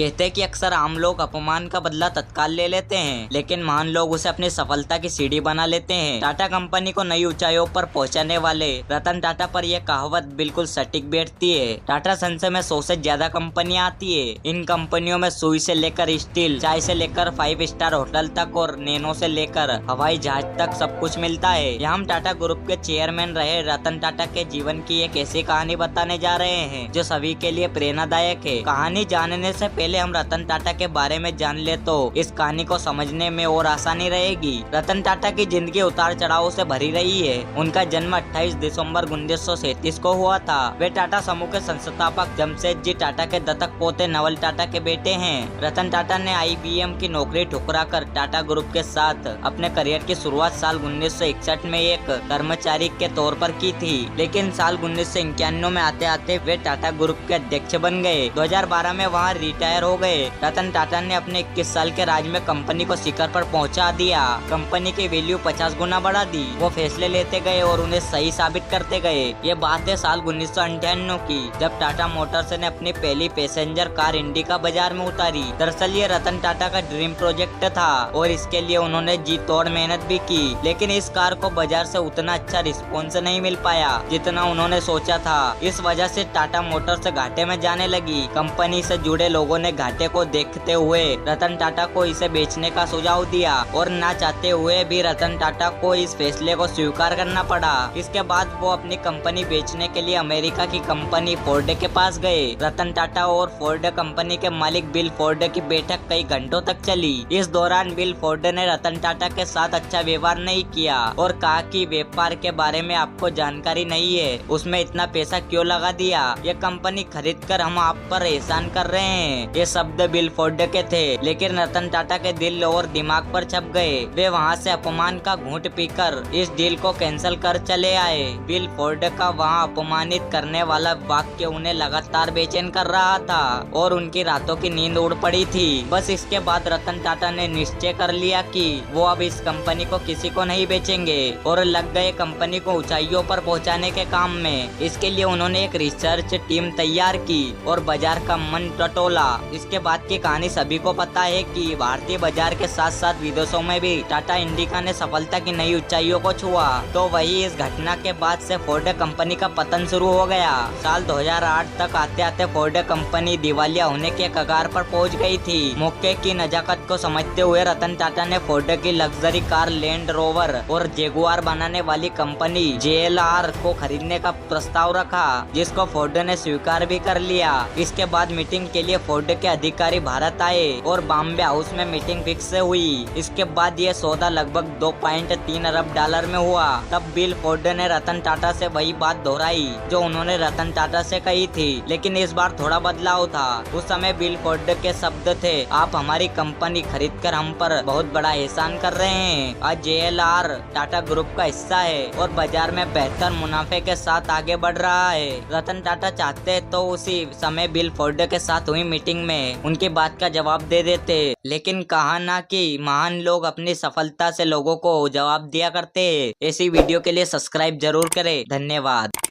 कहते हैं कि अक्सर आम लोग अपमान का बदला तत्काल ले लेते हैं, लेकिन महान लोग उसे अपनी सफलता की सीढ़ी बना लेते हैं। टाटा कंपनी को नई ऊंचाइयों पर पहुंचाने वाले रतन टाटा पर यह कहावत बिल्कुल सटीक बैठती है। टाटा संस में 100 से ज्यादा कंपनियां आती है। इन कंपनियों में सुई से लेकर स्टील, चाय से लेकर 5 स्टार होटल तक और नैनो से लेकर हवाई जहाज तक सब कुछ मिलता है। यहाँ हम टाटा ग्रुप के चेयरमैन रहे रतन टाटा के जीवन की एक ऐसी कहानी बताने जा रहे हैं जो सभी के लिए प्रेरणादायक है। कहानी जानने से पहले हम रतन टाटा के बारे में जान ले तो इस कहानी को समझने में और आसानी रहेगी। रतन टाटा की जिंदगी उतार चढ़ाव से भरी रही है। उनका जन्म 28 दिसंबर 1937 को हुआ था। वे टाटा समूह के संस्थापक जमशेद जी टाटा के दत्तक पोते नवल टाटा के बेटे हैं। रतन टाटा ने IBM की नौकरी ठुकराकर टाटा ग्रुप के साथ अपने करियर की शुरुआत साल 1961 में एक कर्मचारी के तौर पर की थी, लेकिन साल 1991 में आते आते वे टाटा ग्रुप के अध्यक्ष बन गए। 2012 में वहां रिटायर हो गए। रतन टाटा ने अपने 21 साल के राज में कंपनी को शिखर पर पहुंचा दिया। कंपनी की वैल्यू 50 गुना बढ़ा दी। वो फैसले लेते गए और उन्हें सही साबित करते गए। ये बात है साल 1998 की, जब टाटा मोटर्स ने अपनी पहली पैसेंजर कार इंडिका बाजार में उतारी। दरअसल ये रतन टाटा का ड्रीम प्रोजेक्ट था और इसके लिए उन्होंने जी तोड़ मेहनत भी की, लेकिन इस कार को बाजार से उतना अच्छा रिस्पॉन्स नहीं मिल पाया जितना उन्होंने सोचा था। इस वजह से टाटा मोटर्स घाटे में जाने लगी। कंपनी से जुड़े लोगों ने घाटे को देखते हुए रतन टाटा को इसे बेचने का सुझाव दिया और ना चाहते हुए भी रतन टाटा को इस फैसले को स्वीकार करना पड़ा। इसके बाद वो अपनी कंपनी बेचने के लिए अमेरिका की कंपनी फोर्ड के पास गए। रतन टाटा और फोर्ड कंपनी के मालिक बिल फोर्ड की बैठक कई घंटों तक चली। इस दौरान बिल फोर्ड ने रतन टाटा के साथ अच्छा व्यवहार नहीं किया और कहा कि व्यापार के बारे में आपको जानकारी नहीं है, उसमें इतना पैसा क्यों लगा दिया, ये कंपनी खरीद कर हम आप पर एहसान कर रहे हैं। ये शब्द बिल फोर्ड के थे, लेकिन रतन टाटा के दिल और दिमाग पर छप गए। वे वहां से अपमान का घूंट पीकर इस डील को कैंसिल कर चले आए। बिल फोर्ड का वहां अपमानित करने वाला वाक्य उन्हें लगातार बेचैन कर रहा था और उनकी रातों की नींद उड़ पड़ी थी। बस इसके बाद रतन टाटा ने निश्चय कर लिया कि वो अब इस कंपनी को किसी को नहीं बेचेंगे और लग गए कंपनी को ऊंचाइयों पर पहुंचाने के काम में। इसके लिए उन्होंने एक रिसर्च टीम तैयार की और बाजार का मन टटोला। इसके बाद की कहानी सभी को पता है कि भारतीय बाजार के साथ साथ विदेशों में भी टाटा इंडिका ने सफलता की नई ऊंचाइयों को छुआ। तो वही इस घटना के बाद से फोर्ड कंपनी का पतन शुरू हो गया। साल 2008 तक आते आते फोर्ड कंपनी दिवालिया होने के कगार पर पहुंच गई थी। मौके की नजाकत को समझते हुए रतन टाटा ने फोर्ड की लग्जरी कार लैंड रोवर और जेगुआर बनाने वाली कंपनी JLR को खरीदने का प्रस्ताव रखा, जिसको फोर्ड ने स्वीकार भी कर लिया। इसके बाद मीटिंग के लिए फोर्ड के अधिकारी भारत आए और बॉम्बे हाउस में मीटिंग फिक्स हुई। इसके बाद ये सौदा लगभग 2.3 अरब डॉलर में हुआ। तब बिल फोर्ड ने रतन टाटा से वही बात दोहराई जो उन्होंने रतन टाटा से कही थी, लेकिन इस बार थोड़ा बदलाव था। उस समय बिल फोर्ड के शब्द थे, आप हमारी कंपनी खरीद कर हम पर बहुत बड़ा एहसान कर रहे हैं। आज JLR टाटा ग्रुप का हिस्सा है और बाजार में बेहतर मुनाफे के साथ आगे बढ़ रहा है। रतन टाटा चाहते तो उसी समय बिल फोर्ड के साथ हुई मीटिंग में उनकी बात का जवाब दे देते, लेकिन कहा ना कि महान लोग अपनी सफलता से लोगों को जवाब दिया करते हैं। ऐसी वीडियो के लिए सब्सक्राइब जरूर करें। धन्यवाद।